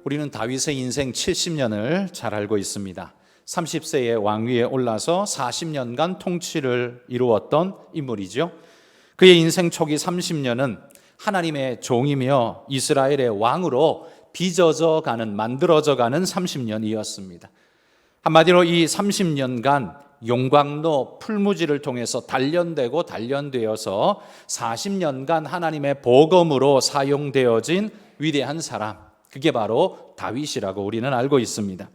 우리는 다윗의 인생 70년을 잘 알고 있습니다. 30세에 왕위에 올라서 40년간 통치를 이루었던 인물이죠. 그의 인생 초기 30년은 하나님의 종이며 이스라엘의 왕으로 빚어져가는, 만들어져가는 30년이었습니다. 한마디로 이 30년간 용광로 풀무지를 통해서 단련되고 단련되어서 40년간 하나님의 복음으로 사용되어진 위대한 사람, 그게 바로 다윗이라고 우리는 알고 있습니다.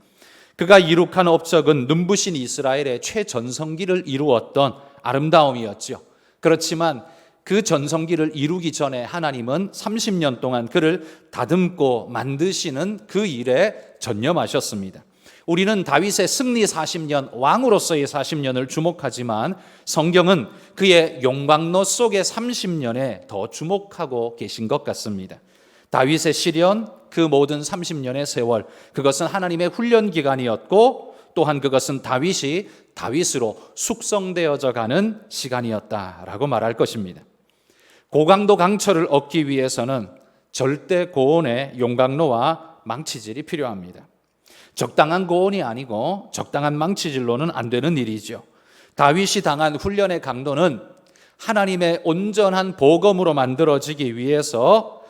그가 이룩한 업적은 눈부신 이스라엘의 최전성기를 이루었던 아름다움이었죠. 그렇지만 그 전성기를 이루기 전에 하나님은 30년 동안 그를 다듬고 만드시는 그 일에 전념하셨습니다. 우리는 다윗의 승리 40년, 왕으로서의 40년을 주목하지만 성경은 그의 용광로 속의 30년에 더 주목하고 계신 것 같습니다. 다윗의 시련, 그 모든 30년의 세월, 그것은 하나님의 훈련 기간이었고 또한 그것은 다윗이 다윗으로 숙성되어져 가는 시간이었다라고 말할 것입니다. 고강도 강철을 얻기 위해서는 절대 고온의 용광로와 망치질이 필요합니다. 적당한 고온이 아니고 적당한 망치질로는 안 되는 일이죠. 다윗이 당한 훈련의 강도는 하나님의 온전한 복음으로 만들어지기 위해서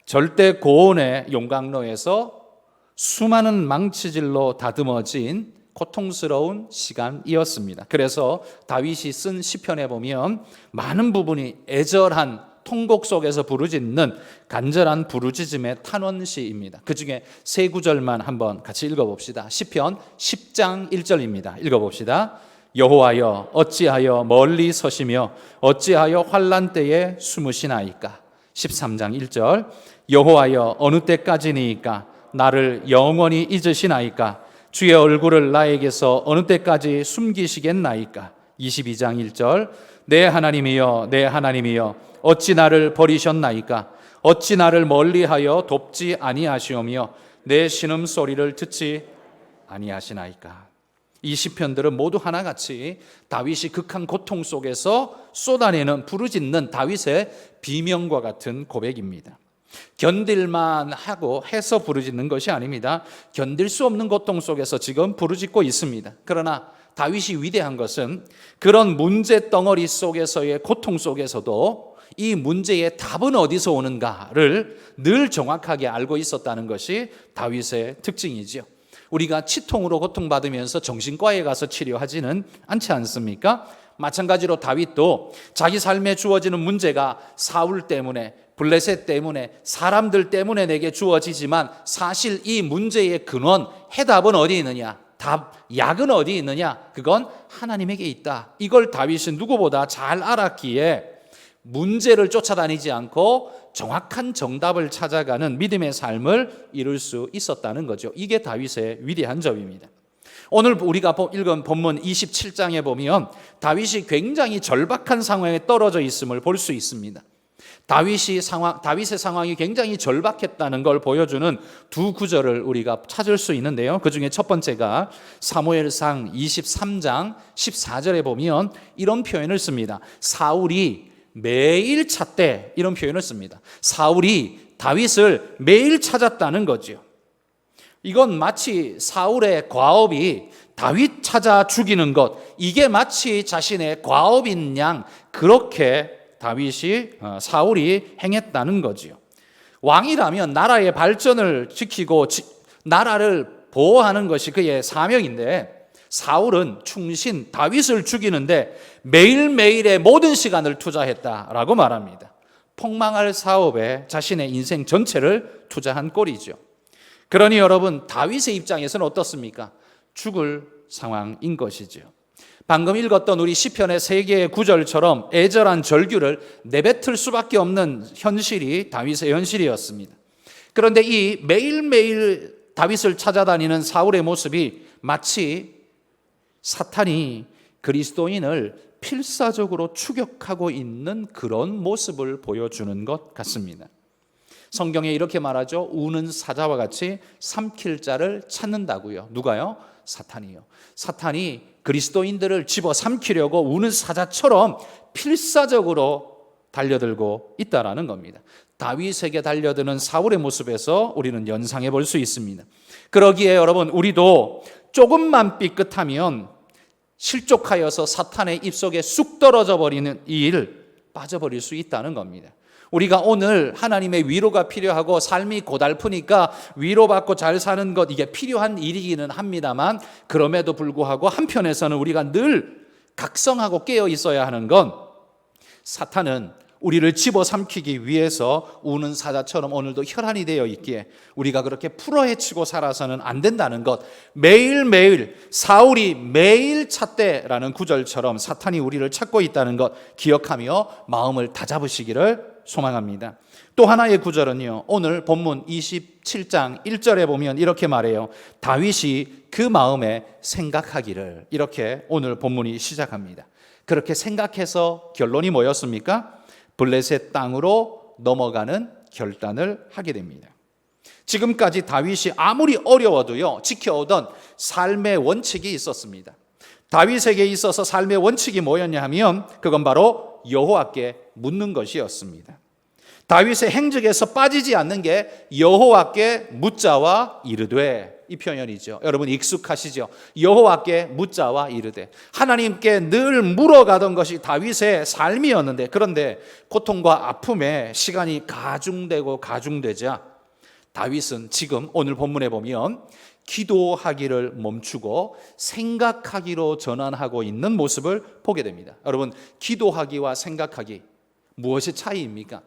절대 고온의 용광로에서 수많은 망치질로 다듬어진 고통스러운 시간이었습니다. 그래서 다윗이 쓴 시편에 보면 많은 부분이 애절한 통곡 속에서 부르짖는 간절한 부르짖음의 탄원시입니다. 그 중에 세 구절만 한번 같이 읽어봅시다. 시편 10장 1절입니다. 읽어봅시다. 여호와여 어찌하여 멀리 서시며 어찌하여 환난 때에 숨으시나이까. 13장 1절 여호와여 어느 때까지니이까 나를 영원히 잊으시나이까. 주의 얼굴을 나에게서 어느 때까지 숨기시겠나이까. 22장 1절 내 하나님이여 내 하나님이여 어찌 나를 버리셨나이까. 어찌 나를 멀리하여 돕지 아니하시오며 내 신음소리를 듣지 아니하시나이까. 이 시편들은 모두 하나같이 다윗이 극한 고통 속에서 쏟아내는, 부르짖는 다윗의 비명과 같은 고백입니다. 견딜만 하고 해서 부르짖는 것이 아닙니다. 견딜 수 없는 고통 속에서 지금 부르짖고 있습니다. 그러나 다윗이 위대한 것은 그런 문제 덩어리 속에서의 고통 속에서도 이 문제의 답은 어디서 오는가를 늘 정확하게 알고 있었다는 것이 다윗의 특징이죠. 우리가 치통으로 고통받으면서 정신과에 가서 치료하지는 않지 않습니까? 마찬가지로 다윗도 자기 삶에 주어지는 문제가 사울 때문에, 블레셋 때문에, 사람들 때문에 내게 주어지지만 사실 이 문제의 근원, 해답은 어디 있느냐? 약은 어디 있느냐? 그건 하나님에게 있다. 이걸 다윗은 누구보다 잘 알았기에 문제를 쫓아다니지 않고 정확한 정답을 찾아가는 믿음의 삶을 이룰 수 있었다는 거죠. 이게 다윗의 위대한 점입니다. 오늘 우리가 읽은 본문 27장에 보면 다윗이 굉장히 절박한 상황에 떨어져 있음을 볼 수 있습니다. 다윗의 상황이 굉장히 절박했다는 걸 보여주는 두 구절을 우리가 찾을 수 있는데요. 그 중에 첫 번째가 사무엘상 23장 14절에 보면 이런 표현을 씁니다. 사울이 매일 찾되, 이런 표현을 씁니다. 사울이 다윗을 매일 찾았다는 거죠. 이건 마치 사울의 과업이 다윗 찾아 죽이는 것, 이게 마치 자신의 과업인 양 그렇게 사울이 행했다는 거지요. 왕이라면 나라의 발전을 지키고 나라를 보호하는 것이 그의 사명인데 사울은 충신 다윗을 죽이는데 매일매일의 모든 시간을 투자했다라고 말합니다. 폭망할 사업에 자신의 인생 전체를 투자한 꼴이죠. 그러니 여러분, 다윗의 입장에서는 어떻습니까? 죽을 상황인 것이죠. 방금 읽었던 우리 시편의 세 개의 구절처럼 애절한 절규를 내뱉을 수밖에 없는 현실이 다윗의 현실이었습니다. 그런데 이 매일매일 다윗을 찾아다니는 사울의 모습이 마치 사탄이 그리스도인을 필사적으로 추격하고 있는 그런 모습을 보여주는 것 같습니다. 성경에 이렇게 말하죠. 우는 사자와 같이 삼킬 자를 찾는다고요. 누가요? 사탄이요. 사탄이 그리스도인들을 집어삼키려고 우는 사자처럼 필사적으로 달려들고 있다라는 겁니다. 다윗에게 달려드는 사울의 모습에서 우리는 연상해 볼 수 있습니다. 그러기에 여러분, 우리도 조금만 삐끗하면 실족하여서 사탄의 입속에 쑥 떨어져 버리는 이 일 빠져버릴 수 있다는 겁니다. 우리가 오늘 하나님의 위로가 필요하고 삶이 고달프니까 위로받고 잘 사는 것, 이게 필요한 일이기는 합니다만, 그럼에도 불구하고 한편에서는 우리가 늘 각성하고 깨어 있어야 하는 건, 사탄은 우리를 집어삼키기 위해서 우는 사자처럼 오늘도 혈안이 되어 있기에 우리가 그렇게 풀어헤치고 살아서는 안 된다는 것, 매일매일 사울이 매일 찾대라는 구절처럼 사탄이 우리를 찾고 있다는 것 기억하며 마음을 다잡으시기를 소망합니다. 또 하나의 구절은요, 오늘 본문 27장 1절에 보면 이렇게 말해요. 다윗이 그 마음에 생각하기를, 이렇게 오늘 본문이 시작합니다. 그렇게 생각해서 결론이 뭐였습니까? 블레셋 땅으로 넘어가는 결단을 하게 됩니다. 지금까지 다윗이 아무리 어려워도요, 지켜오던 삶의 원칙이 있었습니다. 다윗에게 있어서 삶의 원칙이 뭐였냐 하면 그건 바로 여호와께 묻는 것이었습니다. 다윗의 행적에서 빠지지 않는 게 여호와께 묻자와 이르되, 이 표현이죠. 여러분 익숙하시죠? 여호와께 묻자와 이르되, 하나님께 늘 물어가던 것이 다윗의 삶이었는데, 그런데 고통과 아픔에 시간이 가중되자 다윗은 지금 오늘 본문에 보면 기도하기를 멈추고 생각하기로 전환하고 있는 모습을 보게 됩니다. 여러분, 기도하기와 생각하기, 무엇의 차이입니까?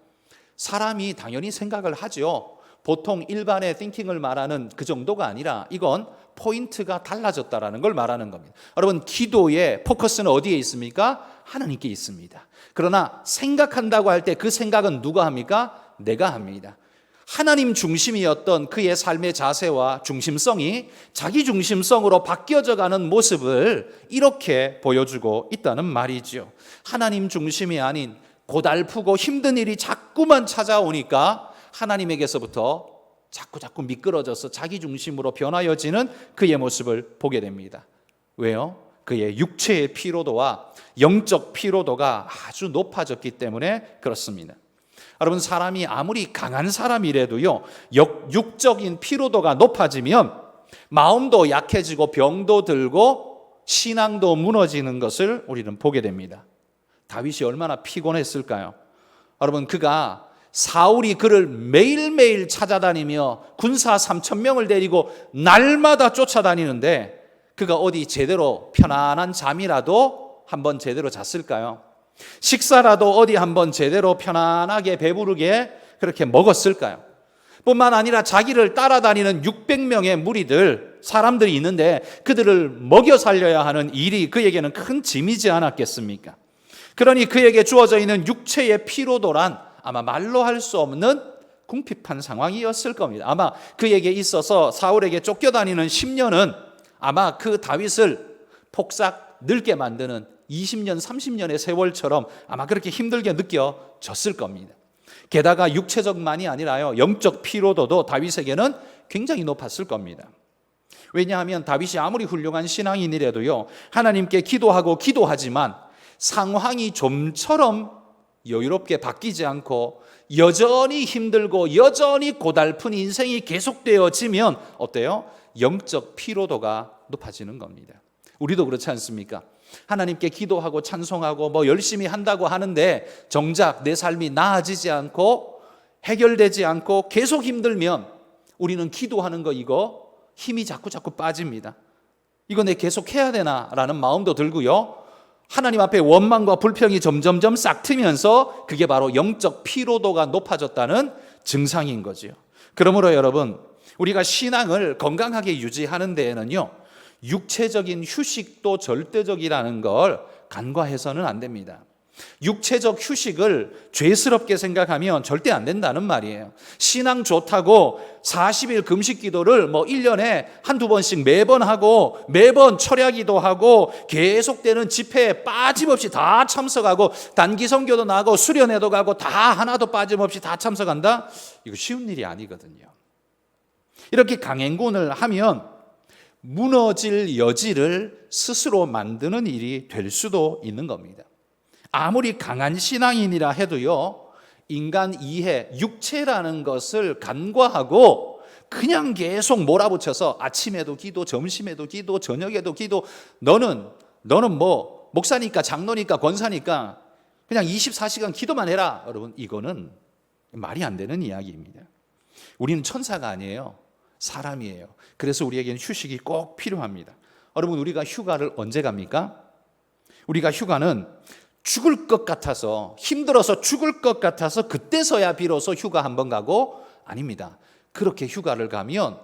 사람이 당연히 생각을 하죠. 보통 일반의 띵킹을 말하는 그 정도가 아니라 이건 포인트가 달라졌다라는 걸 말하는 겁니다. 여러분, 기도의 포커스는 어디에 있습니까? 하나님께 있습니다. 그러나 생각한다고 할 때 그 생각은 누가 합니까? 내가 합니다. 하나님 중심이었던 그의 삶의 자세와 중심성이 자기 중심성으로 바뀌어져 가는 모습을 이렇게 보여주고 있다는 말이죠. 하나님 중심이 아닌 고달프고 힘든 일이 자꾸만 찾아오니까 하나님에게서부터 자꾸 미끄러져서 자기 중심으로 변하여지는 그의 모습을 보게 됩니다. 왜요? 그의 육체의 피로도와 영적 피로도가 아주 높아졌기 때문에 그렇습니다. 여러분, 사람이 아무리 강한 사람이라도요, 육적인 피로도가 높아지면 마음도 약해지고 병도 들고 신앙도 무너지는 것을 우리는 보게 됩니다. 다윗이 얼마나 피곤했을까요? 여러분, 그가 사울이 그를 매일매일 찾아다니며 군사 3,000명을 데리고 날마다 쫓아다니는데 그가 어디 제대로 편안한 잠이라도 한번 제대로 잤을까요? 식사라도 어디 한번 제대로 편안하게 배부르게 그렇게 먹었을까요? 뿐만 아니라 자기를 따라다니는 600명의 무리들, 사람들이 있는데 그들을 먹여 살려야 하는 일이 그에게는 큰 짐이지 않았겠습니까? 그러니 그에게 주어져 있는 육체의 피로도란 아마 말로 할 수 없는 궁핍한 상황이었을 겁니다. 아마 그에게 있어서 사울에게 쫓겨다니는 10년은 아마 그 다윗을 폭삭 늙게 만드는 20년, 30년의 세월처럼 아마 그렇게 힘들게 느껴졌을 겁니다. 게다가 육체적만이 아니라요, 영적 피로도도 다윗에게는 굉장히 높았을 겁니다. 왜냐하면 다윗이 아무리 훌륭한 신앙인이라도요, 하나님께 기도하지만 상황이 좀처럼 여유롭게 바뀌지 않고 여전히 힘들고 여전히 고달픈 인생이 계속되어지면 어때요? 영적 피로도가 높아지는 겁니다. 우리도 그렇지 않습니까? 하나님께 기도하고 찬송하고 열심히 한다고 하는데 정작 내 삶이 나아지지 않고 해결되지 않고 계속 힘들면 우리는 기도하는 거 이거 힘이 자꾸 빠집니다. 이거 내 계속 해야 되나라는 마음도 들고요. 하나님 앞에 원망과 불평이 점점점 싹 트면서 그게 바로 영적 피로도가 높아졌다는 증상인 거죠. 그러므로 여러분, 우리가 신앙을 건강하게 유지하는 데에는요, 육체적인 휴식도 절대적이라는 걸 간과해서는 안 됩니다. 육체적 휴식을 죄스럽게 생각하면 절대 안 된다는 말이에요. 신앙 좋다고 40일 금식 기도를 1년에 한두 번씩 매번 하고 매번 철야기도 하고 계속되는 집회에 빠짐없이 다 참석하고 단기 선교도 나가고 수련회도 가고 다 하나도 빠짐없이 다 참석한다? 이거 쉬운 일이 아니거든요. 이렇게 강행군을 하면 무너질 여지를 스스로 만드는 일이 될 수도 있는 겁니다. 아무리 강한 신앙인이라 해도요, 인간 이해, 육체라는 것을 간과하고 그냥 계속 몰아붙여서 아침에도 기도, 점심에도 기도, 저녁에도 기도, 너는 뭐 목사니까 장로니까 권사니까 그냥 24시간 기도만 해라. 여러분, 이거는 말이 안 되는 이야기입니다. 우리는 천사가 아니에요. 사람이에요. 그래서 우리에게는 휴식이 꼭 필요합니다. 여러분, 우리가 휴가를 언제 갑니까? 우리가 휴가는 죽을 것 같아서, 힘들어서 죽을 것 같아서 그때서야 비로소 휴가 한번 가고, 아닙니다. 그렇게 휴가를 가면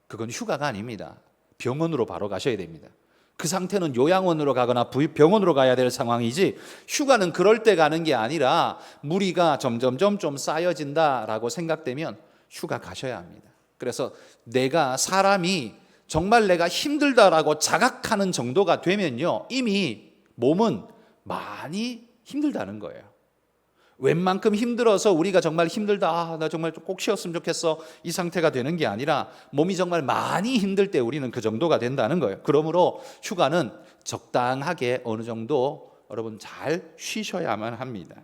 그건 휴가가 아닙니다. 병원으로 바로 가셔야 됩니다. 그 상태는 요양원으로 가거나 병원으로 가야 될 상황이지, 휴가는 그럴 때 가는 게 아니라 무리가 점점점 좀 쌓여진다라고 생각되면 휴가 가셔야 합니다. 그래서 사람이 정말 내가 힘들다라고 자각하는 정도가 되면요, 이미 몸은 많이 힘들다는 거예요. 웬만큼 힘들어서 우리가 정말 힘들다, 나 정말 꼭 쉬었으면 좋겠어, 이 상태가 되는 게 아니라 몸이 정말 많이 힘들 때 우리는 그 정도가 된다는 거예요. 그러므로 휴가는 적당하게 어느 정도 여러분 잘 쉬셔야만 합니다.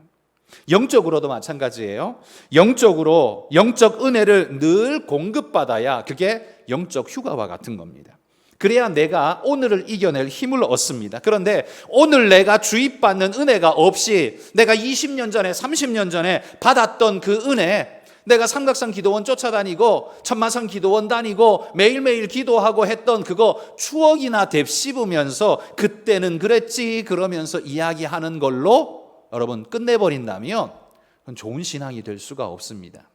영적으로도 마찬가지예요. 영적 은혜를 늘 공급받아야 그게 영적 휴가와 같은 겁니다. 그래야 내가 오늘을 이겨낼 힘을 얻습니다. 그런데 오늘 내가 주입받는 은혜가 없이 내가 20년 전에 30년 전에 받았던 그 은혜, 내가 삼각산 기도원 쫓아다니고 천마산 기도원 다니고 매일매일 기도하고 했던 그거 추억이나 деп씹으면서 그때는 그랬지 그러면서 이야기하는 걸로 여러분 끝내버린다면 그건 좋은 신앙이 될 수가 없습니다.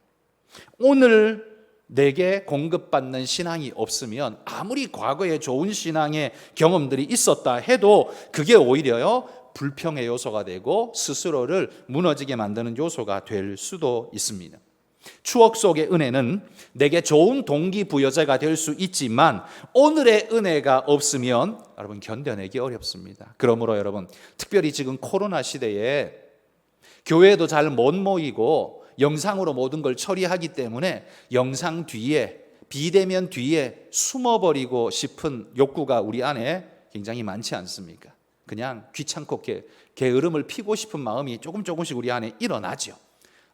오늘 내게 공급받는 신앙이 없으면 아무리 과거에 좋은 신앙의 경험들이 있었다 해도 그게 오히려요 불평의 요소가 되고 스스로를 무너지게 만드는 요소가 될 수도 있습니다. 추억 속의 은혜는 내게 좋은 동기부여자가 될 수 있지만 오늘의 은혜가 없으면 여러분 견뎌내기 어렵습니다. 그러므로 여러분, 특별히 지금 코로나 시대에 교회도 잘 못 모이고 영상으로 모든 걸 처리하기 때문에 영상 뒤에, 비대면 뒤에 숨어버리고 싶은 욕구가 우리 안에 굉장히 많지 않습니까? 그냥 귀찮고 게으름을 피고 싶은 마음이 조금씩 우리 안에 일어나죠.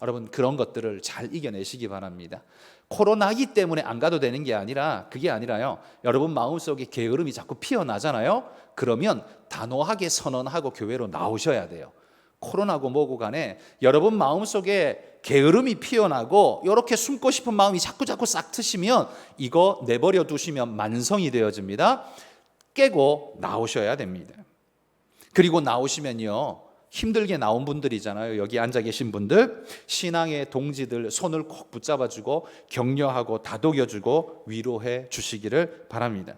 여러분, 그런 것들을 잘 이겨내시기 바랍니다. 코로나기 때문에 안 가도 되는 게 아니라, 그게 아니라요, 여러분 마음속에 게으름이 자꾸 피어나잖아요. 그러면 단호하게 선언하고 교회로 나오셔야 돼요. 코로나고 뭐고 간에 여러분 마음속에 게으름이 피어나고 이렇게 숨고 싶은 마음이 자꾸 싹 트시면 이거 내버려 두시면 만성이 되어집니다. 깨고 나오셔야 됩니다. 그리고 나오시면요, 힘들게 나온 분들이잖아요. 여기 앉아 계신 분들, 신앙의 동지들 손을 꼭 붙잡아주고 격려하고 다독여주고 위로해 주시기를 바랍니다.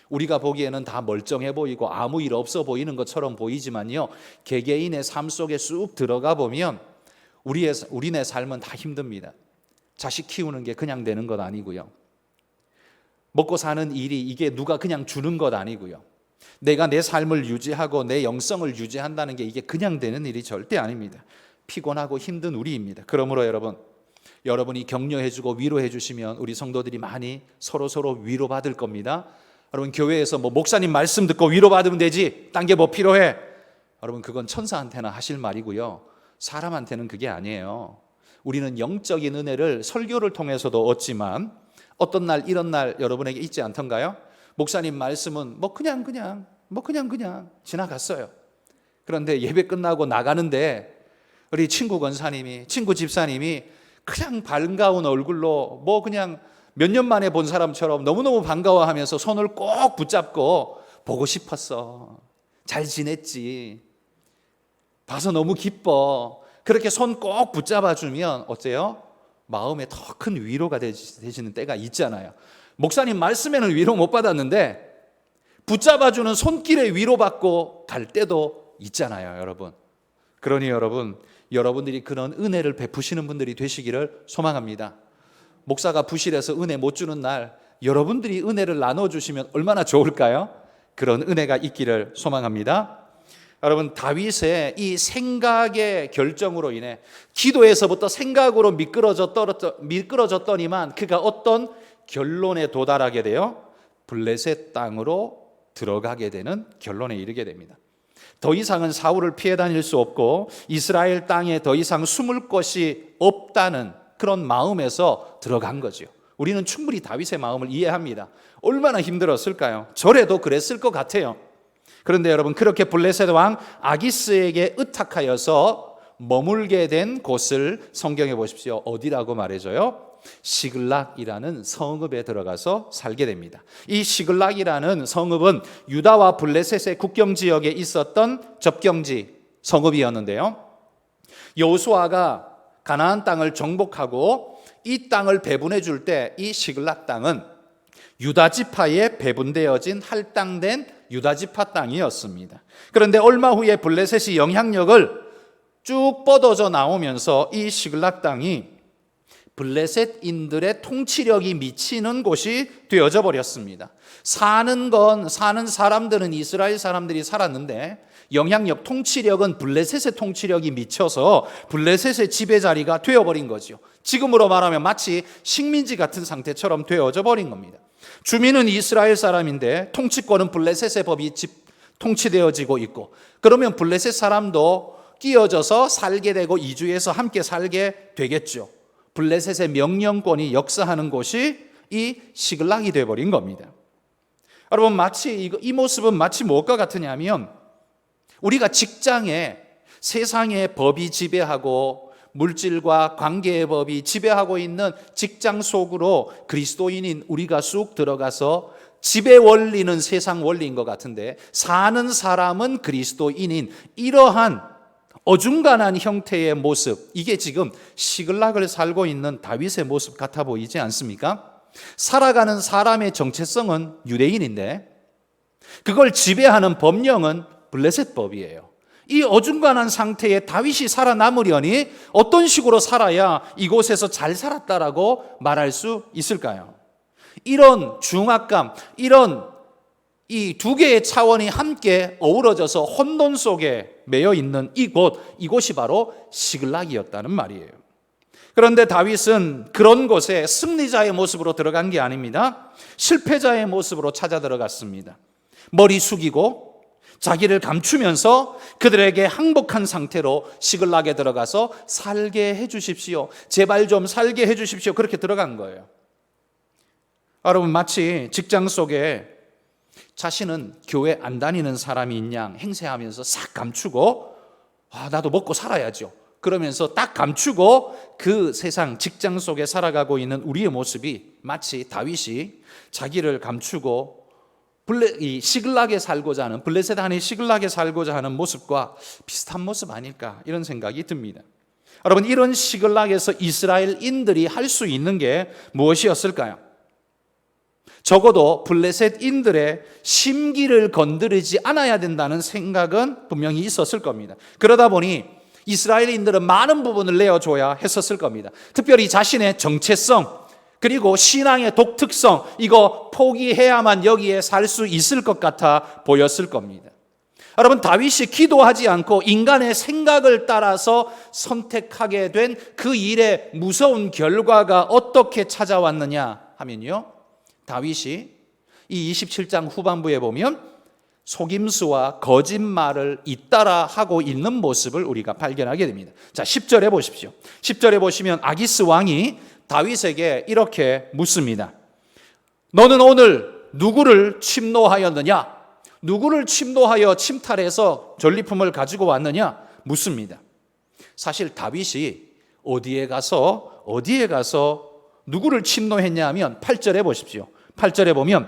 우리가 보기에는 다 멀쩡해 보이고 아무 일 없어 보이는 것처럼 보이지만요, 개개인의 삶 속에 쑥 들어가 보면 우리네 삶은 다 힘듭니다. 자식 키우는 게 그냥 되는 것 아니고요, 먹고 사는 일이 이게 누가 그냥 주는 것 아니고요, 내가 내 삶을 유지하고 내 영성을 유지한다는 게 이게 그냥 되는 일이 절대 아닙니다. 피곤하고 힘든 우리입니다. 그러므로 여러분이 격려해주고 위로해주시면 우리 성도들이 많이 서로 위로받을 겁니다. 여러분, 교회에서 뭐 목사님 말씀 듣고 위로받으면 되지, 딴 게 뭐 필요해, 여러분 그건 천사한테나 하실 말이고요, 사람한테는 그게 아니에요. 우리는 영적인 은혜를 설교를 통해서도 얻지만 어떤 날 이런 날 여러분에게 있지 않던가요? 목사님 말씀은 뭐 그냥 지나갔어요. 그런데 예배 끝나고 나가는데 우리 친구 권사님이, 친구 집사님이 그냥 반가운 얼굴로 뭐 그냥 몇 년 만에 본 사람처럼 너무너무 반가워하면서 손을 꼭 붙잡고 보고 싶었어, 잘 지냈지, 봐서 너무 기뻐, 그렇게 손 꼭 붙잡아주면 어때요? 마음에 더 큰 위로가 되시는 때가 있잖아요. 목사님 말씀에는 위로 못 받았는데 붙잡아주는 손길에 위로받고 갈 때도 있잖아요, 여러분. 그러니 여러분들이 그런 은혜를 베푸시는 분들이 되시기를 소망합니다. 목사가 부실해서 은혜 못 주는 날 여러분들이 은혜를 나눠주시면 얼마나 좋을까요? 그런 은혜가 있기를 소망합니다. 여러분, 다윗의 이 생각의 결정으로 인해 기도에서부터 생각으로 미끄러졌더니만 그가 어떤 결론에 도달하게 돼요? 블레셋 땅으로 들어가게 되는 결론에 이르게 됩니다. 더 이상은 사울을 피해 다닐 수 없고 이스라엘 땅에 더 이상 숨을 곳이 없다는 그런 마음에서 들어간 거죠. 우리는 충분히 다윗의 마음을 이해합니다. 얼마나 힘들었을까요? 저래도 그랬을 것 같아요. 그런데 여러분, 그렇게 블레셋 왕 아기스에게 의탁하여서 머물게 된 곳을 성경에 보십시오. 어디라고 말해줘요? 시글락이라는 성읍에 들어가서 살게 됩니다. 이 시글락이라는 성읍은 유다와 블레셋의 국경 지역에 있었던 접경지 성읍이었는데요, 여호수아가 가나안 땅을 정복하고 이 땅을 배분해 줄 때 이 시글락 땅은 유다 지파에 배분되어진 할당된 유다 지파 땅이었습니다. 그런데 얼마 후에 블레셋이 영향력을 쭉 뻗어져 나오면서 이 시글락 땅이 블레셋인들의 통치력이 미치는 곳이 되어져 버렸습니다. 사는 사람들은 이스라엘 사람들이 살았는데 영향력, 통치력은 블레셋의 통치력이 미쳐서 블레셋의 지배자리가 되어버린 거죠. 지금으로 말하면 마치 식민지 같은 상태처럼 되어져 버린 겁니다. 주민은 이스라엘 사람인데 통치권은 블레셋의 법이 통치되어지고 있고, 그러면 블레셋 사람도 끼어져서 살게 되고 이주해서 함께 살게 되겠죠. 블레셋의 명령권이 역사하는 곳이 이 시글락이 되어버린 겁니다. 여러분, 마치 이 모습은 마치 무엇과 같으냐면, 우리가 직장에 세상의 법이 지배하고 물질과 관계의 법이 지배하고 있는 직장 속으로 그리스도인인 우리가 쑥 들어가서 지배 원리는 세상 원리인 것 같은데, 사는 사람은 그리스도인인 이러한 어중간한 형태의 모습, 이게 지금 시글락을 살고 있는 다윗의 모습 같아 보이지 않습니까? 살아가는 사람의 정체성은 유대인인데 그걸 지배하는 법령은 블레셋 법이에요. 이 어중간한 상태에 다윗이 살아남으려니 어떤 식으로 살아야 이곳에서 잘 살았다라고 말할 수 있을까요? 이런 중압감, 이런 이 두 개의 차원이 함께 어우러져서 혼돈 속에 매여 있는 이곳이 바로 시글락이었다는 말이에요. 그런데 다윗은 그런 곳에 승리자의 모습으로 들어간 게 아닙니다. 실패자의 모습으로 찾아 들어갔습니다. 머리 숙이고 자기를 감추면서 그들에게 항복한 상태로 시글락에 들어가서 살게 해주십시오, 제발 좀 살게 해주십시오, 그렇게 들어간 거예요. 여러분, 마치 직장 속에 자신은 교회 안 다니는 사람인 양 행세하면서 싹 감추고 나도 먹고 살아야죠, 그러면서 딱 감추고 그 세상 직장 속에 살아가고 있는 우리의 모습이 마치 다윗이 자기를 감추고 이 시글락에 살고자 하는, 블레셋 안에 시글락에 살고자 하는 모습과 비슷한 모습 아닐까, 이런 생각이 듭니다. 여러분, 이런 시글락에서 이스라엘인들이 할 수 있는 게 무엇이었을까요? 적어도 블레셋인들의 심기를 건드리지 않아야 된다는 생각은 분명히 있었을 겁니다. 그러다 보니 이스라엘인들은 많은 부분을 내어줘야 했었을 겁니다. 특별히 자신의 정체성, 그리고 신앙의 독특성, 이거 포기해야만 여기에 살 수 있을 것 같아 보였을 겁니다. 여러분, 다윗이 기도하지 않고 인간의 생각을 따라서 선택하게 된 그 일의 무서운 결과가 어떻게 찾아왔느냐 하면요, 다윗이 이 27장 후반부에 보면 속임수와 거짓말을 잇따라 하고 있는 모습을 우리가 발견하게 됩니다. 자, 10절에 보십시오. 10절에 보시면 아기스 왕이 다윗에게 이렇게 묻습니다. 너는 오늘 누구를 침노하였느냐? 누구를 침노하여 침탈해서 전리품을 가지고 왔느냐? 묻습니다. 사실 다윗이 어디에 가서 누구를 침노했냐 하면 8절에 보십시오. 8절에 보면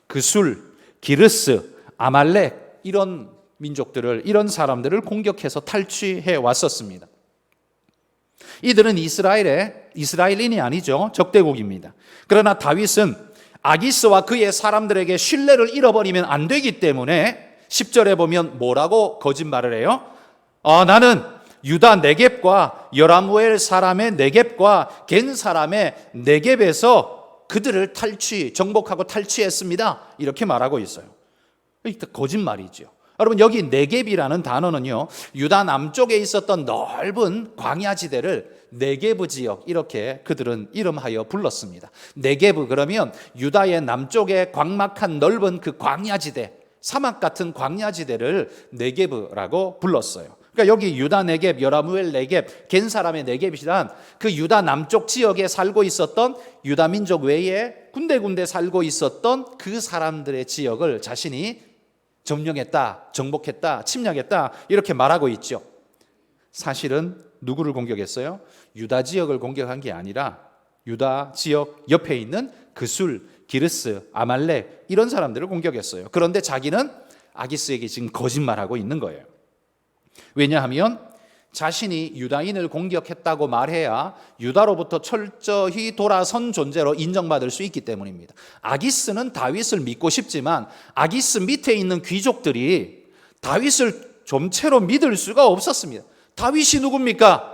그술, 기르스, 아말렉, 이런 민족들을, 이런 사람들을 공격해서 탈취해 왔었습니다. 이들은 이스라엘인이 아니죠. 적대국입니다. 그러나 다윗은 아기스와 그의 사람들에게 신뢰를 잃어버리면 안 되기 때문에 10절에 보면 뭐라고 거짓말을 해요? 나는 유다 네겝과 여라무엘 사람의 네겝과 겐 사람의 네겝에서 그들을 정복하고 탈취했습니다, 이렇게 말하고 있어요. 이게 거짓말이죠. 여러분, 여기 네겝이라는 단어는요, 유다 남쪽에 있었던 넓은 광야지대를 네겝 지역, 이렇게 그들은 이름하여 불렀습니다. 네겝, 그러면 유다의 남쪽에 광막한 넓은 그 광야지대, 사막 같은 광야지대를 네게브라고 불렀어요. 그러니까 여기 유다 네겝, 여라무엘 네겝, 겐 사람의 네겝이란 그 유다 남쪽 지역에 살고 있었던 유다 민족 외에 군데군데 살고 있었던 그 사람들의 지역을 자신이 점령했다, 정복했다, 침략했다 이렇게 말하고 있죠. 사실은 누구를 공격했어요? 유다 지역을 공격한 게 아니라 유다 지역 옆에 있는 그술, 기르스, 아말렉 이런 사람들을 공격했어요. 그런데 자기는 아기스에게 지금 거짓말하고 있는 거예요. 왜냐하면 자신이 유다인을 공격했다고 말해야 유다로부터 철저히 돌아선 존재로 인정받을 수 있기 때문입니다. 아기스는 다윗을 믿고 싶지만 아기스 밑에 있는 귀족들이 다윗을 좀채로 믿을 수가 없었습니다. 다윗이 누굽니까?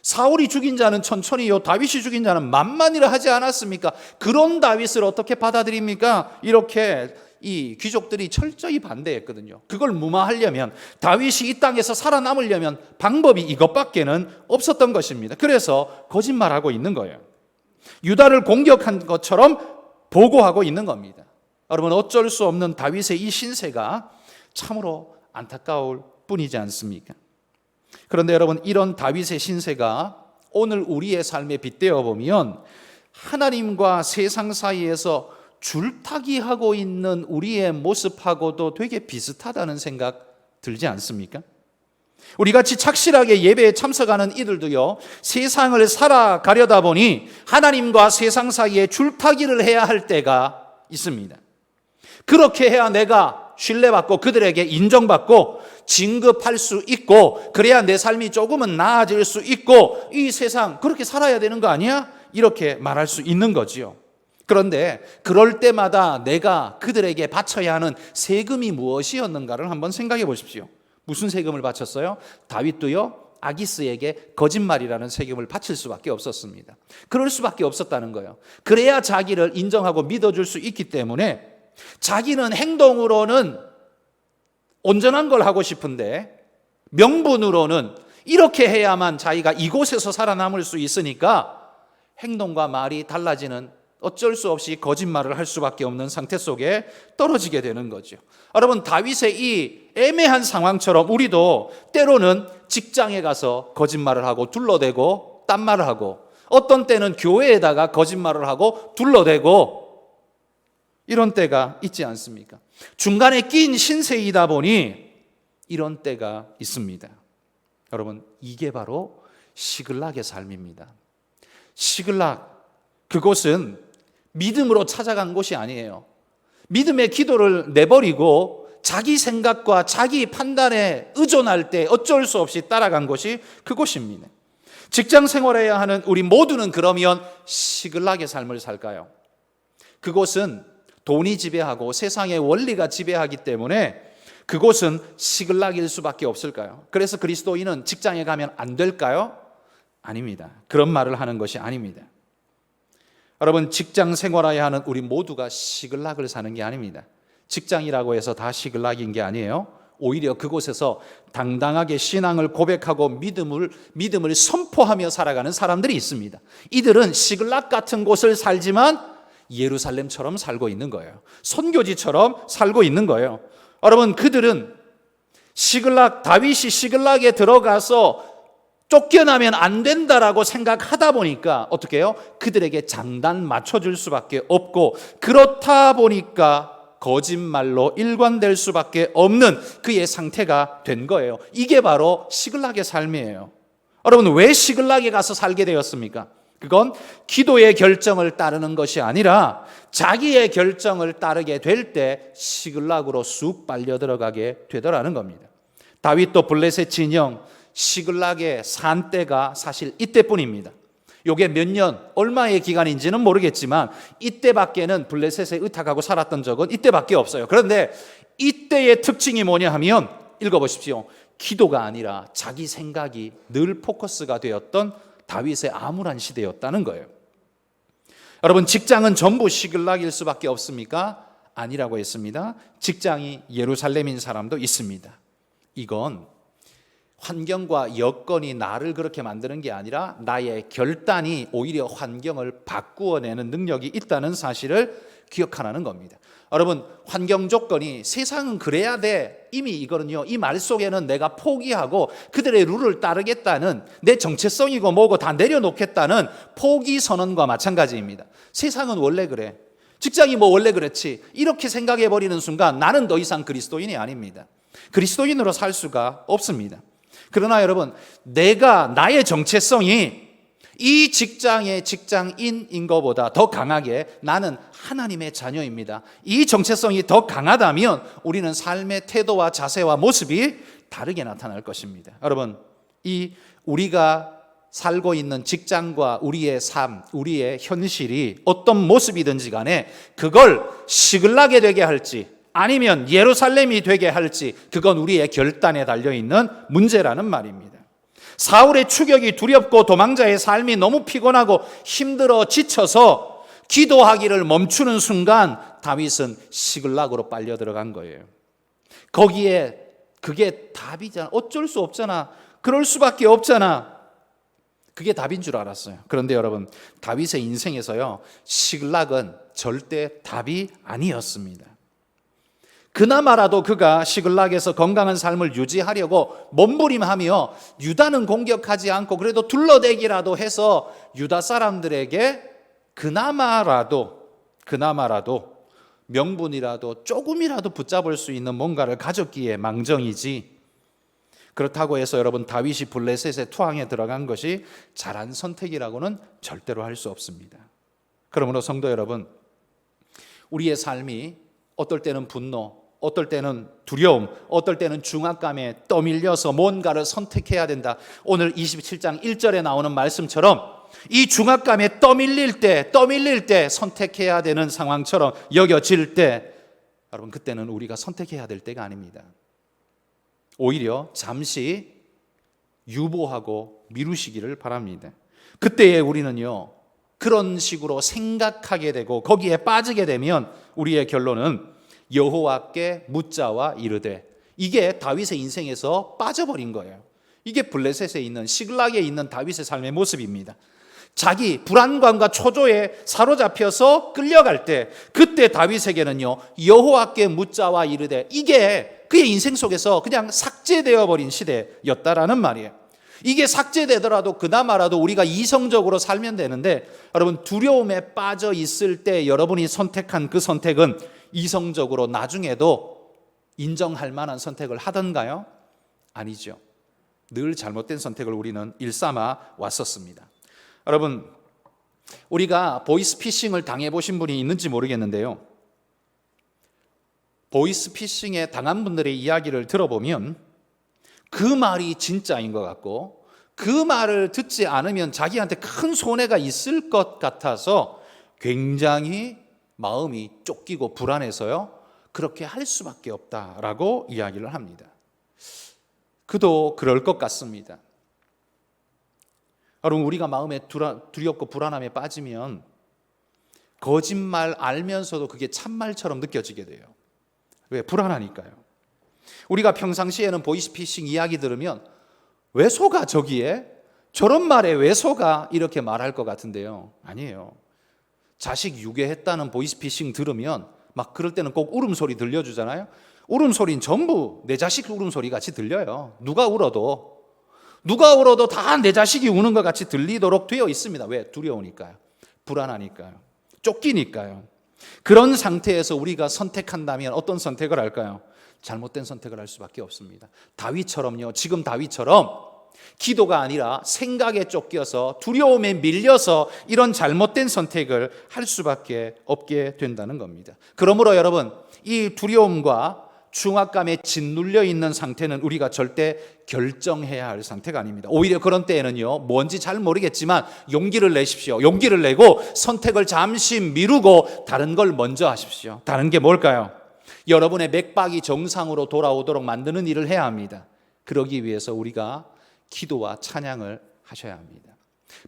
사울이 죽인 자는 천천히요, 다윗이 죽인 자는 만만이라 하지 않았습니까? 그런 다윗을 어떻게 받아들입니까? 이렇게 이 귀족들이 철저히 반대했거든요. 그걸 무마하려면, 다윗이 이 땅에서 살아남으려면 방법이 이것밖에는 없었던 것입니다. 그래서 거짓말하고 있는 거예요. 유다를 공격한 것처럼 보고하고 있는 겁니다. 여러분, 어쩔 수 없는 다윗의 이 신세가 참으로 안타까울 뿐이지 않습니까? 그런데 여러분, 이런 다윗의 신세가 오늘 우리의 삶에 빗대어 보면 하나님과 세상 사이에서 줄타기하고 있는 우리의 모습하고도 되게 비슷하다는 생각 들지 않습니까? 우리 같이 착실하게 예배에 참석하는 이들도요, 세상을 살아가려다 보니 하나님과 세상 사이에 줄타기를 해야 할 때가 있습니다. 그렇게 해야 내가 신뢰받고 그들에게 인정받고 진급할 수 있고, 그래야 내 삶이 조금은 나아질 수 있고, 이 세상 그렇게 살아야 되는 거 아니야? 이렇게 말할 수 있는 거지요. 그런데 그럴 때마다 내가 그들에게 바쳐야 하는 세금이 무엇이었는가를 한번 생각해 보십시오. 무슨 세금을 바쳤어요? 다윗도요, 아기스에게 거짓말이라는 세금을 바칠 수밖에 없었습니다. 그럴 수밖에 없었다는 거예요. 그래야 자기를 인정하고 믿어줄 수 있기 때문에 자기는 행동으로는 온전한 걸 하고 싶은데 명분으로는 이렇게 해야만 자기가 이곳에서 살아남을 수 있으니까 행동과 말이 달라지는, 어쩔 수 없이 거짓말을 할 수밖에 없는 상태 속에 떨어지게 되는 거죠. 여러분, 다윗의 이 애매한 상황처럼 우리도 때로는 직장에 가서 거짓말을 하고 둘러대고 딴말을 하고, 어떤 때는 교회에다가 거짓말을 하고 둘러대고, 이런 때가 있지 않습니까? 중간에 낀 신세이다 보니 이런 때가 있습니다. 여러분, 이게 바로 시글락의 삶입니다. 시글락, 그곳은 믿음으로 찾아간 곳이 아니에요. 믿음의 기도를 내버리고 자기 생각과 자기 판단에 의존할 때 어쩔 수 없이 따라간 곳이 그곳입니다. 직장 생활해야 하는 우리 모두는 그러면 시글락의 삶을 살까요? 그곳은 돈이 지배하고 세상의 원리가 지배하기 때문에 그곳은 시글락일 수밖에 없을까요? 그래서 그리스도인은 직장에 가면 안 될까요? 아닙니다. 그런 말을 하는 것이 아닙니다. 여러분, 직장 생활해야 하는 우리 모두가 시글락을 사는 게 아닙니다. 직장이라고 해서 다 시글락인 게 아니에요. 오히려 그곳에서 당당하게 신앙을 고백하고 믿음을 선포하며 살아가는 사람들이 있습니다. 이들은 시글락 같은 곳을 살지만 예루살렘처럼 살고 있는 거예요. 선교지처럼 살고 있는 거예요. 여러분, 그들은 시글락, 다윗이 시글락에 들어가서 쫓겨나면 안 된다라고 생각하다 보니까 어떻게 해요? 그들에게 장단 맞춰줄 수밖에 없고, 그렇다 보니까 거짓말로 일관될 수밖에 없는 그의 상태가 된 거예요. 이게 바로 시글락의 삶이에요. 여러분, 왜 시글락에 가서 살게 되었습니까? 그건 기도의 결정을 따르는 것이 아니라 자기의 결정을 따르게 될 때 시글락으로 쑥 빨려 들어가게 되더라는 겁니다. 다윗도 블레셋 진영 시글락에 산 때가 사실 이때뿐입니다. 이게 몇 년, 얼마의 기간인지는 모르겠지만 이때밖에는 블레셋에 의탁하고 살았던 적은 이때밖에 없어요. 그런데 이때의 특징이 뭐냐 하면, 읽어보십시오. 기도가 아니라 자기 생각이 늘 포커스가 되었던 다윗의 암울한 시대였다는 거예요. 여러분, 직장은 전부 시글락일 수밖에 없습니까? 아니라고 했습니다. 직장이 예루살렘인 사람도 있습니다. 이건 환경과 여건이 나를 그렇게 만드는 게 아니라 나의 결단이 오히려 환경을 바꾸어내는 능력이 있다는 사실을 기억하라는 겁니다. 여러분, 환경 조건이 세상은 그래야 돼, 이미 이거는요, 이 말 속에는 내가 포기하고 그들의 룰을 따르겠다는 내 정체성이고 뭐고 다 내려놓겠다는 포기 선언과 마찬가지입니다. 세상은 원래 그래, 직장이 뭐 원래 그렇지, 이렇게 생각해버리는 순간 나는 더 이상 그리스도인이 아닙니다. 그리스도인으로 살 수가 없습니다. 그러나 여러분, 나의 정체성이 이 직장의 직장인인 것보다 더 강하게 나는 하나님의 자녀입니다, 이 정체성이 더 강하다면 우리는 삶의 태도와 자세와 모습이 다르게 나타날 것입니다. 여러분, 이 우리가 살고 있는 직장과 우리의 삶, 우리의 현실이 어떤 모습이든지 간에 그걸 시글락이 되게 할지 아니면 예루살렘이 되게 할지, 그건 우리의 결단에 달려있는 문제라는 말입니다. 사울의 추격이 두렵고 도망자의 삶이 너무 피곤하고 힘들어 지쳐서 기도하기를 멈추는 순간 다윗은 시글락으로 빨려 들어간 거예요. 거기에 그게 답이잖아, 어쩔 수 없잖아, 그럴 수밖에 없잖아, 그게 답인 줄 알았어요. 그런데 여러분, 다윗의 인생에서요, 시글락은 절대 답이 아니었습니다. 그나마라도 그가 시글락에서 건강한 삶을 유지하려고 몸부림하며 유다는 공격하지 않고 그래도 둘러대기라도 해서 유다 사람들에게 그나마라도 명분이라도 조금이라도 붙잡을 수 있는 뭔가를 가졌기에 망정이지, 그렇다고 해서 여러분, 다윗이 블레셋의 투항에 들어간 것이 잘한 선택이라고는 절대로 할 수 없습니다. 그러므로 성도 여러분, 우리의 삶이 어떨 때는 분노, 어떨 때는 두려움, 어떨 때는 중압감에 떠밀려서 뭔가를 선택해야 된다, 오늘 27장 1절에 나오는 말씀처럼 이 중압감에 떠밀릴 때 선택해야 되는 상황처럼 여겨질 때, 여러분, 그때는 우리가 선택해야 될 때가 아닙니다. 오히려 잠시 유보하고 미루시기를 바랍니다. 그때에 우리는요, 그런 식으로 생각하게 되고 거기에 빠지게 되면 우리의 결론은 여호와께 묻자와 이르되, 이게 다윗의 인생에서 빠져버린 거예요. 이게 블레셋에 있는, 시글락에 있는 다윗의 삶의 모습입니다. 자기 불안감과 초조에 사로잡혀서 끌려갈 때, 그때 다윗에게는요, 여호와께 묻자와 이르되, 이게 그의 인생 속에서 그냥 삭제되어 버린 시대였다라는 말이에요. 이게 삭제되더라도 그나마라도 우리가 이성적으로 살면 되는데, 여러분, 두려움에 빠져 있을 때 여러분이 선택한 그 선택은 이성적으로 나중에도 인정할 만한 선택을 하던가요? 아니죠. 늘 잘못된 선택을 우리는 일삼아 왔었습니다. 여러분, 우리가 보이스피싱을 당해보신 분이 있는지 모르겠는데요, 보이스피싱에 당한 분들의 이야기를 들어보면 그 말이 진짜인 것 같고 그 말을 듣지 않으면 자기한테 큰 손해가 있을 것 같아서 굉장히 마음이 쫓기고 불안해서요, 그렇게 할 수밖에 없다라고 이야기를 합니다. 그도 그럴 것 같습니다. 여러분, 우리가 마음에 두렵고 불안함에 빠지면 거짓말 알면서도 그게 참말처럼 느껴지게 돼요. 왜? 불안하니까요. 우리가 평상시에는 보이스피싱 이야기 들으면 왜 속아 저기에? 저런 말에 왜 속아? 이렇게 말할 것 같은데요, 아니에요. 자식 유괴했다는 보이스피싱 들으면 막 그럴 때는 꼭 울음소리 들려주잖아요. 울음소리는 전부 내 자식 울음소리 같이 들려요. 누가 울어도 다 내 자식이 우는 것 같이 들리도록 되어 있습니다. 왜? 두려우니까요, 불안하니까요, 쫓기니까요. 그런 상태에서 우리가 선택한다면 어떤 선택을 할까요? 잘못된 선택을 할 수밖에 없습니다. 다윗처럼요, 지금 다윗처럼 기도가 아니라 생각에 쫓겨서 두려움에 밀려서 이런 잘못된 선택을 할 수밖에 없게 된다는 겁니다. 그러므로 여러분, 이 두려움과 중압감에 짓눌려 있는 상태는 우리가 절대 결정해야 할 상태가 아닙니다. 오히려 그런 때에는요, 뭔지 잘 모르겠지만 용기를 내십시오. 용기를 내고 선택을 잠시 미루고 다른 걸 먼저 하십시오. 다른 게 뭘까요? 여러분의 맥박이 정상으로 돌아오도록 만드는 일을 해야 합니다. 그러기 위해서 우리가 기도와 찬양을 하셔야 합니다.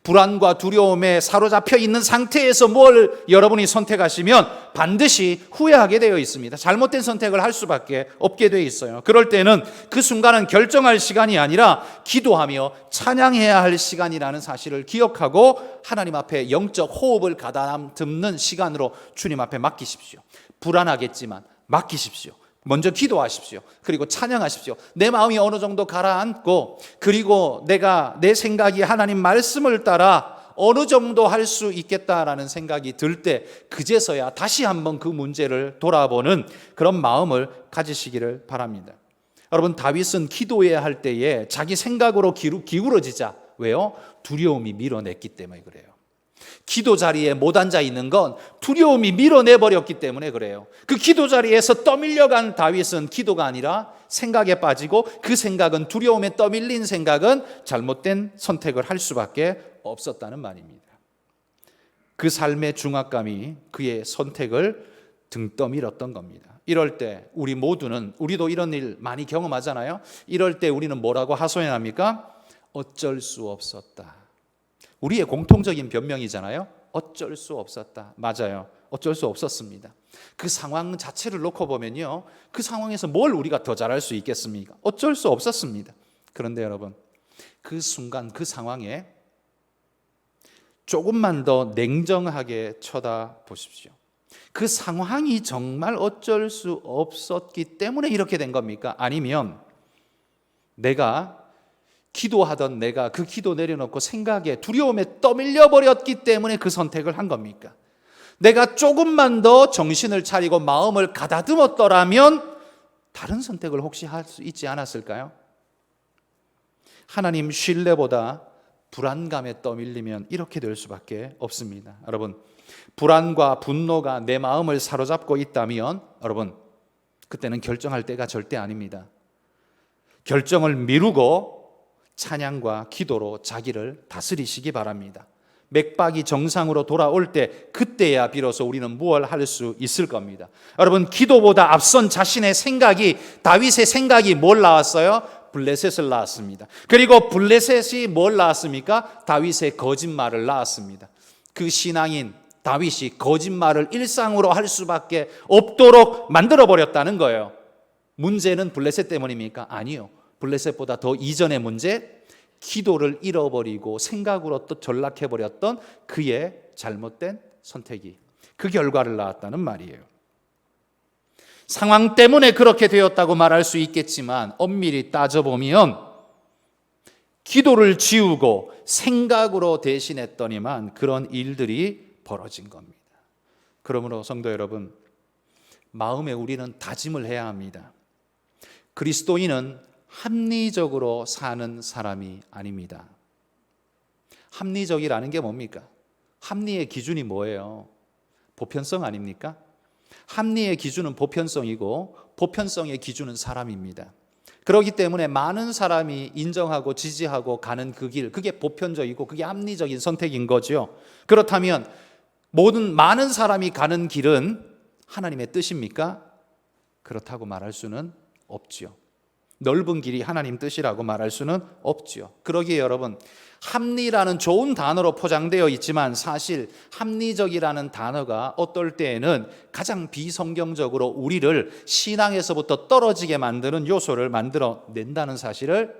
불안과 두려움에 사로잡혀 있는 상태에서 뭘 여러분이 선택하시면 반드시 후회하게 되어 있습니다. 잘못된 선택을 할 수밖에 없게 되어 있어요. 그럴 때는 그 순간은 결정할 시간이 아니라 기도하며 찬양해야 할 시간이라는 사실을 기억하고 하나님 앞에 영적 호흡을 가다듬는 시간으로 주님 앞에 맡기십시오. 불안하겠지만 맡기십시오. 먼저 기도하십시오. 그리고 찬양하십시오. 내 마음이 어느 정도 가라앉고, 그리고 내가 내 생각이 하나님 말씀을 따라 어느 정도 할 수 있겠다라는 생각이 들 때 그제서야 다시 한번 그 문제를 돌아보는 그런 마음을 가지시기를 바랍니다. 여러분, 다윗은 기도해야 할 때에 자기 생각으로 기울어지자. 왜요? 두려움이 밀어냈기 때문에 그래요. 기도 자리에 못 앉아 있는 건 두려움이 밀어내버렸기 때문에 그래요. 그 기도 자리에서 떠밀려간 다윗은 기도가 아니라 생각에 빠지고, 그 생각은, 두려움에 떠밀린 생각은 잘못된 선택을 할 수밖에 없었다는 말입니다. 그 삶의 중압감이 그의 선택을 등 떠밀었던 겁니다. 이럴 때 우리 모두는, 우리도 이런 일 많이 경험하잖아요. 이럴 때 우리는 뭐라고 하소연합니까? 어쩔 수 없었다. 우리의 공통적인 변명이잖아요. 어쩔 수 없었다. 맞아요. 어쩔 수 없었습니다. 그 상황 자체를 놓고 보면요, 그 상황에서 뭘 우리가 더 잘할 수 있겠습니까? 어쩔 수 없었습니다. 그런데 여러분, 그 순간 그 상황에 조금만 더 냉정하게 쳐다보십시오. 그 상황이 정말 어쩔 수 없었기 때문에 이렇게 된 겁니까? 아니면 기도하던 내가 그 기도 내려놓고 생각에, 두려움에 떠밀려 버렸기 때문에 그 선택을 한 겁니까? 내가 조금만 더 정신을 차리고 마음을 가다듬었더라면 다른 선택을 혹시 할 수 있지 않았을까요? 하나님 신뢰보다 불안감에 떠밀리면 이렇게 될 수밖에 없습니다. 여러분, 불안과 분노가 내 마음을 사로잡고 있다면 여러분, 그때는 결정할 때가 절대 아닙니다. 결정을 미루고 찬양과 기도로 자기를 다스리시기 바랍니다. 맥박이 정상으로 돌아올 때, 그때야 비로소 우리는 무엇을 할 수 있을 겁니다. 여러분, 기도보다 앞선 자신의 생각이, 다윗의 생각이 뭘 낳았어요? 블레셋을 낳았습니다. 그리고 블레셋이 뭘 낳았습니까? 다윗의 거짓말을 낳았습니다. 그 신앙인 다윗이 거짓말을 일상으로 할 수밖에 없도록 만들어버렸다는 거예요. 문제는 블레셋 때문입니까? 아니요. 블레셋보다 더 이전의 문제, 기도를 잃어버리고 생각으로 또 전락해버렸던 그의 잘못된 선택이 그 결과를 낳았다는 말이에요. 상황 때문에 그렇게 되었다고 말할 수 있겠지만 엄밀히 따져보면 기도를 지우고 생각으로 대신했더니만 그런 일들이 벌어진 겁니다. 그러므로 성도 여러분, 마음에 우리는 다짐을 해야 합니다. 그리스도인은 합리적으로 사는 사람이 아닙니다. 합리적이라는 게 뭡니까? 합리의 기준이 뭐예요? 보편성 아닙니까? 합리의 기준은 보편성이고 보편성의 기준은 사람입니다. 그렇기 때문에 많은 사람이 인정하고 지지하고 가는 그 길, 그게 보편적이고 그게 합리적인 선택인 거죠. 그렇다면 많은 사람이 가는 길은 하나님의 뜻입니까? 그렇다고 말할 수는 없죠. 넓은 길이 하나님 뜻이라고 말할 수는 없죠. 그러기에 여러분, 합리라는 좋은 단어로 포장되어 있지만 사실 합리적이라는 단어가 어떨 때에는 가장 비성경적으로 우리를 신앙에서부터 떨어지게 만드는 요소를 만들어낸다는 사실을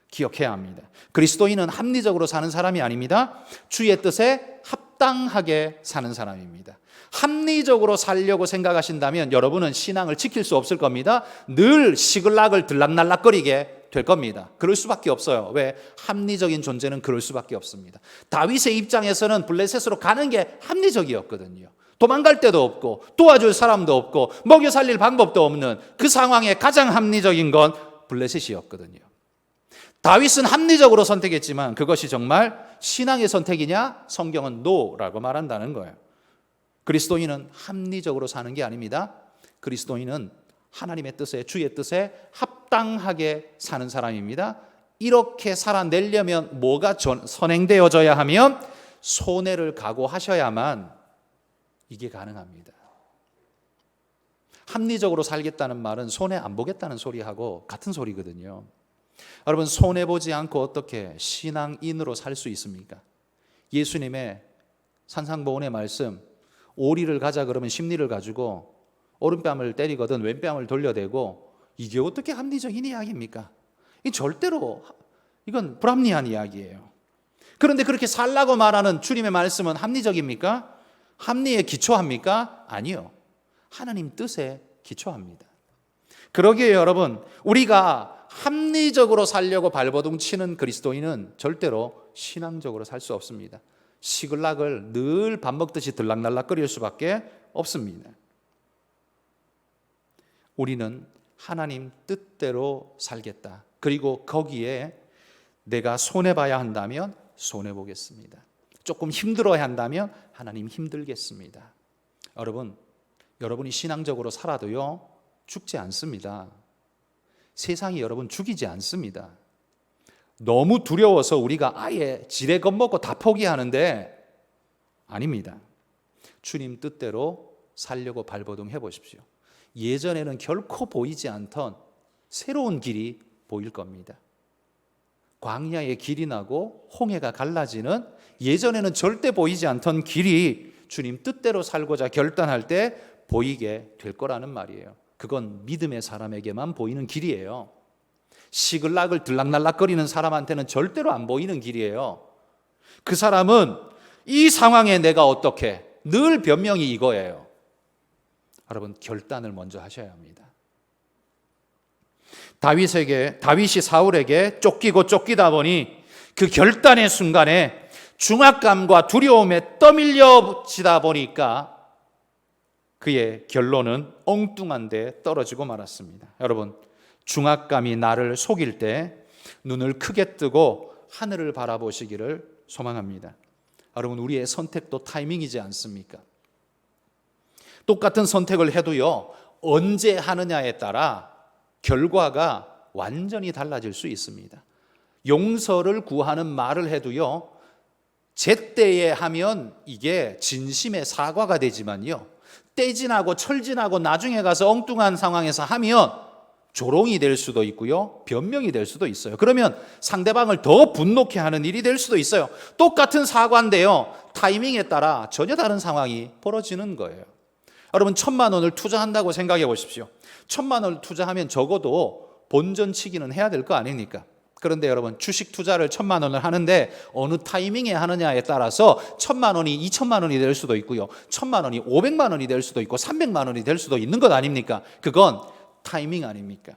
기억해야 합니다. 그리스도인은 합리적으로 사는 사람이 아닙니다. 주의 뜻에 합당하게 사는 사람입니다. 합리적으로 살려고 생각하신다면 여러분은 신앙을 지킬 수 없을 겁니다. 늘 시글락을 들락날락거리게 될 겁니다. 그럴 수밖에 없어요. 왜? 합리적인 존재는 그럴 수밖에 없습니다. 다윗의 입장에서는 블레셋으로 가는 게 합리적이었거든요. 도망갈 데도 없고 도와줄 사람도 없고 먹여 살릴 방법도 없는 그 상황에 가장 합리적인 건 블레셋이었거든요. 다윗은 합리적으로 선택했지만 그것이 정말 신앙의 선택이냐? 성경은 no라고 말한다는 거예요. 그리스도인은 합리적으로 사는 게 아닙니다. 그리스도인은 하나님의 뜻에, 주의 뜻에 합당하게 사는 사람입니다. 이렇게 살아내려면 뭐가 선행되어져야 하면 손해를 각오하셔야만 이게 가능합니다. 합리적으로 살겠다는 말은 손해 안 보겠다는 소리하고 같은 소리거든요. 여러분, 손해보지 않고 어떻게 신앙인으로 살 수 있습니까? 예수님의 산상보훈의 말씀, 오리를 가자 그러면 십리를 가지고 오른뺨을 때리거든 왼뺨을 돌려대고, 이게 어떻게 합리적인 이야기입니까? 이건 불합리한 이야기예요. 그런데 그렇게 살라고 말하는 주님의 말씀은 합리적입니까? 합리에 기초합니까? 아니요. 하나님 뜻에 기초합니다. 그러기에 여러분, 우리가 합리적으로 살려고 발버둥 치는 그리스도인은 절대로 신앙적으로 살 수 없습니다. 시글락을 늘 밥 먹듯이 들락날락거릴 수밖에 없습니다. 우리는 하나님 뜻대로 살겠다. 그리고 거기에 내가 손해봐야 한다면 손해보겠습니다. 조금 힘들어야 한다면 하나님 힘들겠습니다. 여러분이 신앙적으로 살아도요, 죽지 않습니다. 세상이 여러분 죽이지 않습니다. 너무 두려워서 우리가 아예 지레 겁먹고 다 포기하는데 아닙니다. 주님 뜻대로 살려고 발버둥 해보십시오. 예전에는 결코 보이지 않던 새로운 길이 보일 겁니다. 광야의 길이 나고 홍해가 갈라지는, 예전에는 절대 보이지 않던 길이 주님 뜻대로 살고자 결단할 때 보이게 될 거라는 말이에요. 그건 믿음의 사람에게만 보이는 길이에요. 시글락을 들락날락거리는 사람한테는 절대로 안 보이는 길이에요. 그 사람은 이 상황에 내가 어떻게, 늘 변명이 이거예요. 여러분, 결단을 먼저 하셔야 합니다. 다윗이 사울에게 쫓기다 보니 그 결단의 순간에 중압감과 두려움에 떠밀려지다 보니까 그의 결론은 엉뚱한 데 떨어지고 말았습니다. 여러분, 중압감이 나를 속일 때 눈을 크게 뜨고 하늘을 바라보시기를 소망합니다. 여러분, 우리의 선택도 타이밍이지 않습니까? 똑같은 선택을 해도요, 언제 하느냐에 따라 결과가 완전히 달라질 수 있습니다. 용서를 구하는 말을 해도요, 제때에 하면 이게 진심의 사과가 되지만요, 떼진하고 철진하고 나중에 가서 엉뚱한 상황에서 하면 조롱이 될 수도 있고요, 변명이 될 수도 있어요. 그러면 상대방을 더 분노케 하는 일이 될 수도 있어요. 똑같은 사과인데요, 타이밍에 따라 전혀 다른 상황이 벌어지는 거예요. 여러분, 1,000만 원을 투자한다고 생각해 보십시오. 1,000만 원을 투자하면 적어도 본전치기는 해야 될 거 아닙니까? 그런데 여러분, 주식 투자를 1,000만 원을 하는데 어느 타이밍에 하느냐에 따라서 1,000만 원이 2,000만 원이 될 수도 있고요, 1,000만 원이 500만 원이 될 수도 있고 300만 원이 될 수도 있는 것 아닙니까? 그건 타이밍 아닙니까?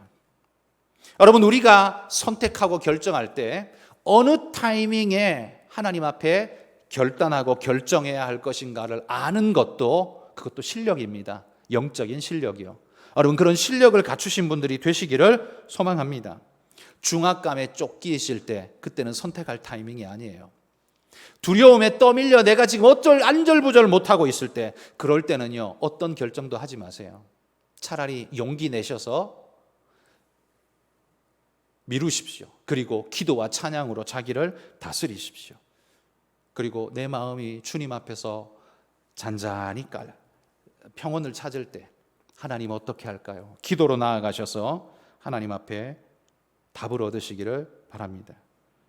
여러분, 우리가 선택하고 결정할 때 어느 타이밍에 하나님 앞에 결단하고 결정해야 할 것인가를 아는 것도, 그것도 실력입니다. 영적인 실력이요. 여러분, 그런 실력을 갖추신 분들이 되시기를 소망합니다. 중압감에 쫓기실 때, 그때는 선택할 타이밍이 아니에요. 두려움에 떠밀려 내가 지금 어쩔 안절부절 못하고 있을 때, 그럴 때는요, 어떤 결정도 하지 마세요. 차라리 용기 내셔서 미루십시오. 그리고 기도와 찬양으로 자기를 다스리십시오. 그리고 내 마음이 주님 앞에서 잔잔히 평온을 찾을 때 하나님 어떻게 할까요? 기도로 나아가셔서 하나님 앞에 답을 얻으시기를 바랍니다.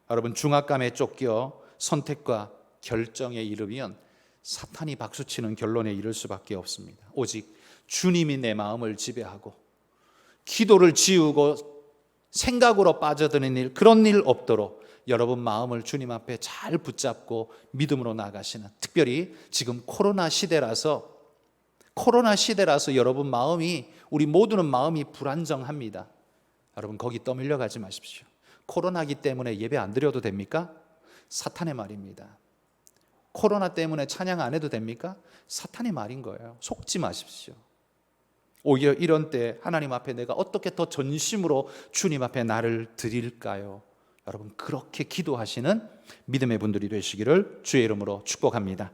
여러분, 중압감에 쫓겨 선택과 결정에 이르면 사탄이 박수치는 결론에 이를 수밖에 없습니다. 오직 주님이 내 마음을 지배하고 기도를 지우고 생각으로 빠져드는 일, 그런 일 없도록 여러분 마음을 주님 앞에 잘 붙잡고 믿음으로 나가시는, 특별히 지금 코로나 시대라서 여러분 마음이, 우리 모두는 마음이 불안정합니다. 여러분, 거기 떠밀려 가지 마십시오. 코로나기 때문에 예배 안 드려도 됩니까? 사탄의 말입니다. 코로나 때문에 찬양 안 해도 됩니까? 사탄의 말인 거예요. 속지 마십시오. 오히려 이런 때 하나님 앞에 내가 어떻게 더 전심으로 주님 앞에 나를 드릴까요? 여러분, 그렇게 기도하시는 믿음의 분들이 되시기를 주의 이름으로 축복합니다.